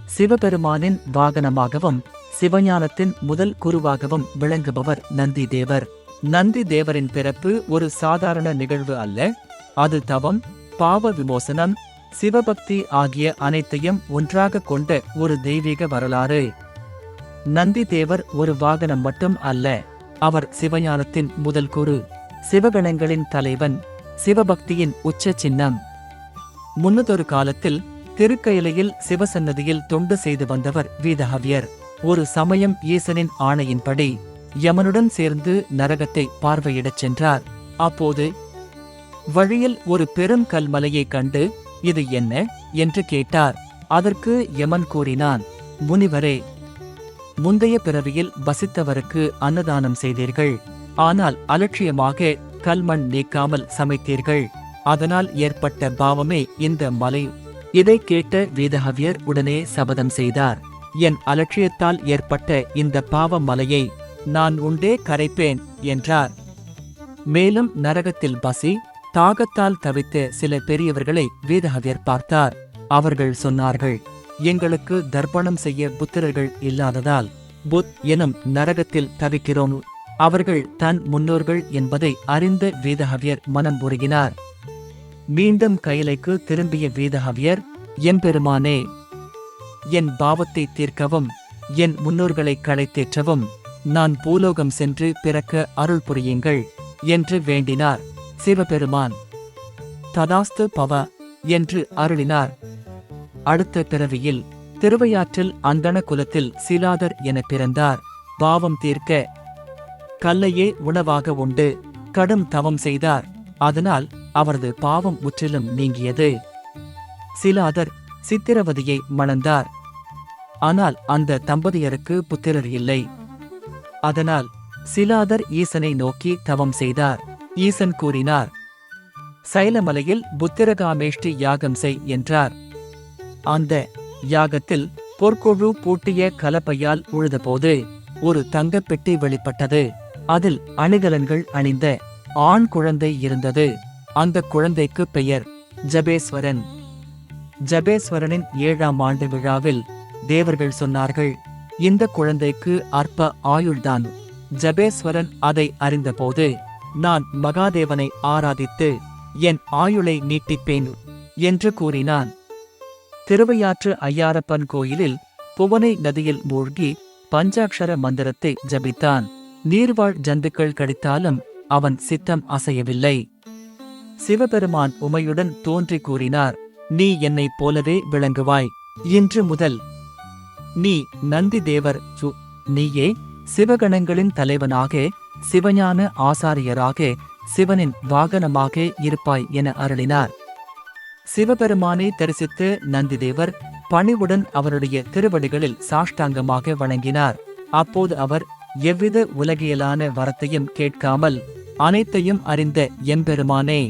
சிவபெருமானின் வாகனமாகவும் சிவஞானத்தின் முதல் குருவாகவும் விளங்குபவர் நந்தி தேவர். நந்தி தேவரின் பிறப்பு ஒரு சாதாரண நிகழ்வு அல்ல. அது தவம், பாவ விமோசனம், சிவபக்தி ஆகிய அனைத்தையும் ஒன்றாக கொண்ட ஒரு தெய்வீக வரலாறு. நந்தி தேவர் ஒரு வாகனம் மட்டும் அல்ல, அவர் சிவஞானத்தின் முதல் குரு, சிவகணங்களின் தலைவன், சிவபக்தியின் உச்ச சின்னம். முன்னதொரு காலத்தில் திருக்கயிலையில் சிவசன்னதியில் தொண்டு செய்து வந்தவர் வீதஹவ்யர். ஒரு சமயம் ஈசனின் ஆணையின்படி யமனுடன் சேர்ந்து நரகத்தை பார்வையிடச் சென்றார். அப்போது வழியில் ஒரு பெரும் கல்மலையைக் கண்டு இது என்ன என்று கேட்டார். அதற்கு யமன் கூறினான், முனிவரே, முந்தைய பிறவியில் வசித்தவருக்கு அன்னதானம் செய்தீர்கள். ஆனால் அலட்சியமாக கல்மண் நீக்காமல் சமைத்தீர்கள். அதனால் ஏற்பட்ட பாவமே இந்த மலை. இதை கேட்ட வீதஹவ்யர் உடனே சபதம் செய்தார், என் அலட்சியத்தால் ஏற்பட்ட இந்த பாவ மலையை நான் உண்டே கரைப்பேன் என்றார். மேலும் நரகத்தில் பசி, தாகத்தால் தவித்த சில பெரியவர்களை வீதஹவ்யர் பார்த்தார். அவர்கள் சொன்னார்கள், எங்களுக்கு தர்ப்பணம் செய்ய புத்திரர்கள் இல்லாததால் புத் எனும் நரகத்தில் தவிக்கிறோம். அவர்கள் தன் முன்னோர்கள் என்பதை அறிந்த வீதஹவ்யர் மனம் உருகினார். மீண்டும் கைலைக்கு திரும்பிய வீதஹவ்யர், எம்பெருமானே, என் பாவத்தை தீர்க்கவும் என் முன்னோர்களை களைத்தேற்றவும் நான் பூலோகம் சென்று பிறக்க அருள் புரியுங்கள் என்று வேண்டினார். சிவபெருமான் ததாஸ்து பவ என்று அருளினார். அடுத்த பிறவியில் திருவையாற்றில் அந்தண குலத்தில் சீலாதர் என பிறந்தார். பாவம் தீர்க்க கல்லையே உணவாக உண்டு கடும் தவம் செய்தார். அதனால் அவரது பாவம் முற்றிலும் நீங்கியது. சீலாதர் சித்திரவதியை மணந்தார். ஆனால் அந்த தம்பதியருக்கு புத்திரர் இல்லை. அதனால் சீலாதர் ஈசனை நோக்கி தவம் செய்தார். ஈசன் கூறினார், சைலமலையில் புத்திரகாமேஷ்டி யாகம் செய் என்றார். அந்த யாகத்தில் பொற்கொழு பூட்டிய கலப்பையால் உழுதபோது ஒரு தங்கப்பெட்டி வெளிப்பட்டது. அதில் அணிகலன்கள் அணிந்த ஆண் குழந்தை இருந்தது. அந்த குழந்தைக்கு பெயர் ஜபேஸ்வரன். ஜபேஸ்வரனின் 7ஆம் ஆண்டு விழாவில் தேவர்கள் சொன்னார்கள், இந்த குழந்தைக்கு அற்ப ஆயுள்தான். ஜபேஸ்வரன் அதை அறிந்தபோது, நான் மகாதேவனை ஆராதித்து என் ஆயுளை நீட்டிப்பேன் என்று கூறினான். திருவையாற்று ஐயாரப்பன் கோயிலில் புவனை நதியில் மூழ்கி பஞ்சாட்சர மந்திரத்தை ஜபித்தான். நீர்வாழ் ஜந்துக்கள் கடித்தாலும் அவன் சித்தம் அசையவில்லை. சிவபெருமான் உமையுடன் தோன்றி கூறினார், நீ என்னைப் போலவே விளங்குவாய். இன்று முதல் நீ நந்தி தேவர். நீயே சிவகணங்களின் தலைவனாக, சிவஞான ஆசாரியராக, சிவனின் வாகனமாக இருப்பாய் என அருளினார். சிவபெருமானை தரிசித்து நந்திதேவர் பணிவுடன் அவருடைய திருவடிகளில் சாஷ்டாங்கமாக வணங்கினார். அப்போது அவர் எவ்வித உலகியலான வரத்தையும் கேட்காமல், அனைத்தையும் அறிந்த எம்பெருமானே,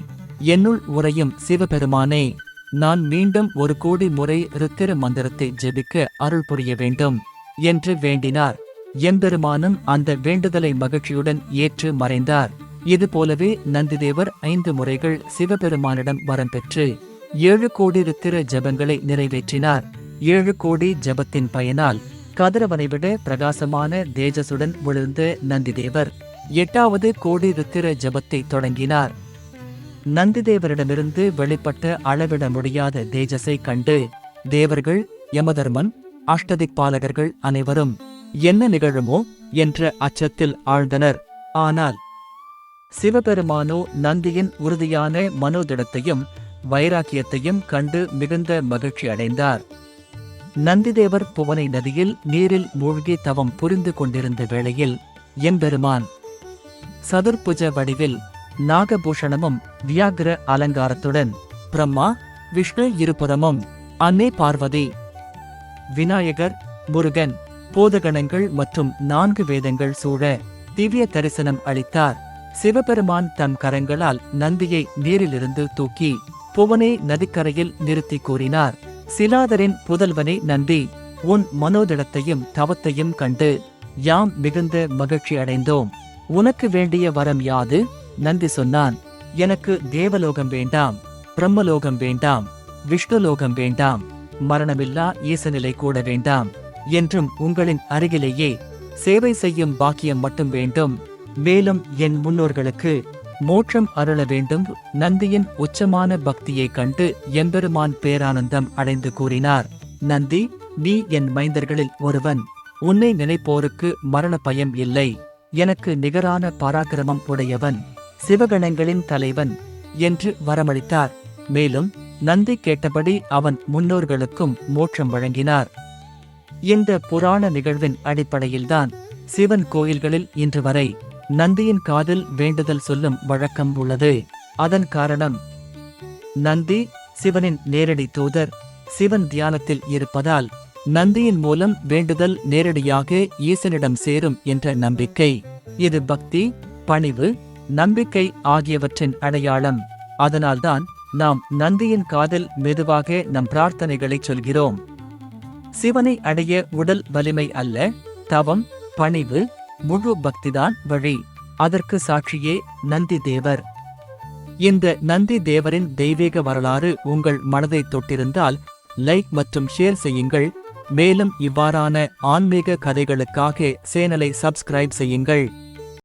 என்னுள் உறையும் சிவபெருமானே, நான் மீண்டும் 1 கோடி முறை ருத்திர மந்திரத்தை ஜெபிக்க அருள் புரிய வேண்டும் என்று வேண்டினார். எம்பெருமானும் அந்த வேண்டுதலை மகிழ்ச்சியுடன் ஏற்று மறைந்தார். இதுபோலவே நந்திதேவர் 5 முறைகள் சிவபெருமானிடம் வரம் பெற்று 7 கோடி ருத்திர ஜபங்களை நிறைவேற்றினார். 7 கோடி ஜபத்தின் பயனால் கதிரவனை விட பிரகாசமான தேஜசுடன் விழுந்த நந்திதேவர் 8வது கோடி ருத்திர ஜபத்தை தொடங்கினார். நந்திதேவரிடமிருந்து வெளிப்பட்ட அளவிட முடியாத தேஜஸை கண்டு தேவர்கள், யமதர்மன், அஷ்டதிக்பாலகர்கள் அனைவரும் என்ன நிகழுமோ என்ற அச்சத்தில் ஆழ்ந்தனர். ஆனால் சிவபெருமானோ நந்தியின் உறுதியான மனோதிடத்தையும் வைராக்கியத்தையும் கண்டு மிகுந்த மகிழ்ச்சி அடைந்தார். நந்திதேவர் புவனை நதியில் நீரில் மூழ்கி தவம் புரிந்து கொண்டிருந்த வேளையில் எம்பெருமான் சதுர்புஜ வடிவில் நாகபூஷணமும் வியாக்ர அலங்காரத்துடன், பிரம்மா, விஷ்ணு இருபுறமும், அன்னை பார்வதி, விநாயகர், முருகன், போதகணங்கள் மற்றும் 4 வேதங்கள் சூழ திவ்ய தரிசனம் அளித்தார். சிவபெருமான் தம் கரங்களால் நந்தியை நீரிலிருந்து தூக்கி புவனை நதிக்கரையில் நிறுத்தி கூறினார், சிலாதரின் புதல்வனே நந்தி, உன் மனோதிடத்தையும் தவத்தையும் கண்டு யாம் மிகுந்த மகிழ்ச்சி அடைந்தோம். உனக்கு வேண்டிய வரம் யாது? நந்தி சொன்னான், எனக்கு தேவலோகம் வேண்டாம், பிரம்மலோகம் வேண்டாம், விஷ்ணுலோகம் வேண்டாம், மரணமில்லா ஈசநிலை கூட வேண்டாம் என்றும் உங்களின் அருகிலேயே சேவை செய்யும் பாக்கியம் மட்டும் வேண்டும். மேலும் என் முன்னோர்களுக்கு மோட்சம் அருள வேண்டும். நந்தியின் உச்சமான பக்தியைக் கண்டு எம்பெருமான் பேரானந்தம் அடைந்து கூறினார், நந்தி, நீ என் மைந்தர்களில் ஒருவன். உன்னை நினைப்போருக்கு மரண பயம் இல்லை. எனக்கு நிகரான பராக்கிரமம் உடையவன், சிவகணங்களின் தலைவன் என்று வரமளித்தார். மேலும் நந்தி கேட்டபடி அவன் முன்னோர்களுக்கும் மோட்சம் வழங்கினார். இந்த புராண நிகழ்வின் அடிப்படையில்தான் சிவன் கோயில்களில் இன்று வரை நந்தியின் காதில் வேண்டுதல் சொல்லும் வழக்கம் உள்ளது. அதன் காரணம், நந்தி சிவனின் நேரடி தூதர். சிவன் தியானத்தில் இருப்பதால் நந்தியின் மூலம் வேண்டுதல் நேரடியாக ஈசனிடம் சேரும் என்ற நம்பிக்கை. இது பக்தி, பணிவு, நம்பிக்கை ஆகியவற்றின் அடையாளம். அதனால்தான் நாம் நந்தியின் காதில் மெதுவாக நம் பிரார்த்தனைகளை சொல்கிறோம். சிவனை அடைய உடல் வலிமை அல்ல, தவம், பணிவு, முழு பக்திதான் வழி. அதற்கு சாட்சியே நந்தி தேவர். இந்த நந்தி தேவரின் தெய்வீக வரலாறு உங்கள் மனதை தொட்டிருந்தால் லைக் மற்றும் ஷேர் செய்யுங்கள். மேலும் இவ்வாறான ஆன்மீக கதைகளுக்காக சேனலை சப்ஸ்கிரைப் செய்யுங்கள்.